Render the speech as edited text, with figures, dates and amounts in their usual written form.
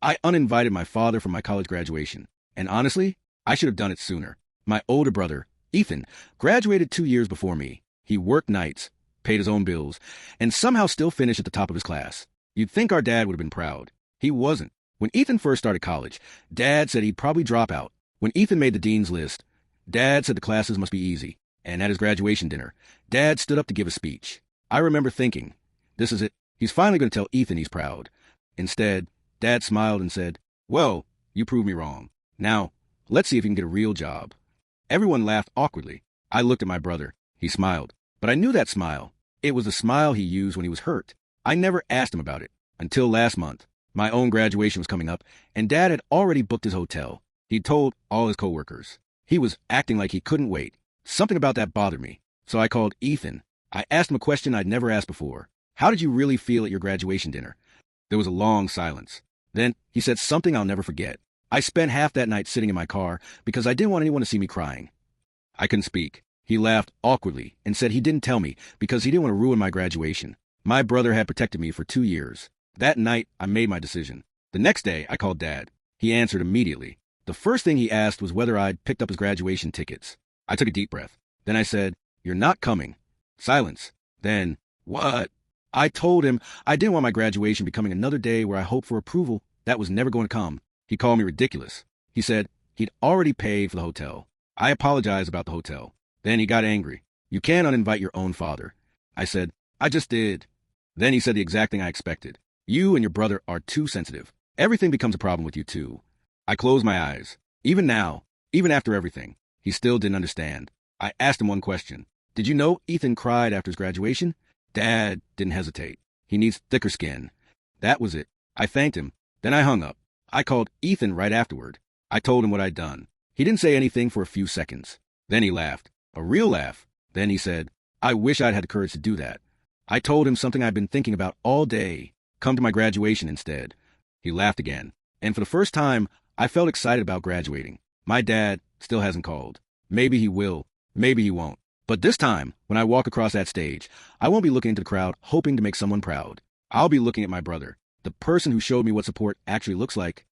I uninvited my father from my college graduation, and honestly, I should have done it sooner. My older brother, Ethan, graduated 2 years before me. He worked nights, paid his own bills, and somehow still finished at the top of his class. You'd think our dad would have been proud. He wasn't. When Ethan first started college, Dad said he'd probably drop out. When Ethan made the dean's list, Dad said the classes must be easy. And at his graduation dinner, Dad stood up to give a speech. I remember thinking, this is it. He's finally going to tell Ethan he's proud. Instead, Dad smiled and said, well, you proved me wrong. Now, let's see if you can get a real job. Everyone laughed awkwardly. I looked at my brother. He smiled. But I knew that smile. It was the smile he used when he was hurt. I never asked him about it. Until last month. My own graduation was coming up, and Dad had already booked his hotel. He'd told all his coworkers. He was acting like he couldn't wait. Something about that bothered me. So I called Ethan. I asked him a question I'd never asked before. How did you really feel at your graduation dinner? There was a long silence. Then he said something I'll never forget. I spent half that night sitting in my car because I didn't want anyone to see me crying. I couldn't speak. He laughed awkwardly and said he didn't tell me because he didn't want to ruin my graduation. My brother had protected me for 2 years. That night, I made my decision. The next day, I called Dad. He answered immediately. The first thing he asked was whether I'd picked up his graduation tickets. I took a deep breath. Then I said, you're not coming. Silence. Then, what? I told him I didn't want my graduation becoming another day where I hoped for approval that was never going to come. He called me ridiculous. He said he'd already paid for the hotel. I apologized about the hotel. Then he got angry. You can't uninvite your own father. I said, I just did. Then he said the exact thing I expected. You and your brother are too sensitive. Everything becomes a problem with you too. I closed my eyes. Even now, even after everything, he still didn't understand. I asked him one question. Did you know Ethan cried after his graduation? Dad didn't hesitate. He needs thicker skin. That was it. I thanked him. Then I hung up. I called Ethan right afterward. I told him what I'd done. He didn't say anything for a few seconds. Then he laughed. A real laugh. Then he said, I wish I'd had the courage to do that. I told him something I'd been thinking about all day. Come to my graduation instead. He laughed again. And for the first time, I felt excited about graduating. My dad still hasn't called. Maybe he will. Maybe he won't. But this time, when I walk across that stage, I won't be looking into the crowd hoping to make someone proud. I'll be looking at my brother, the person who showed me what support actually looks like.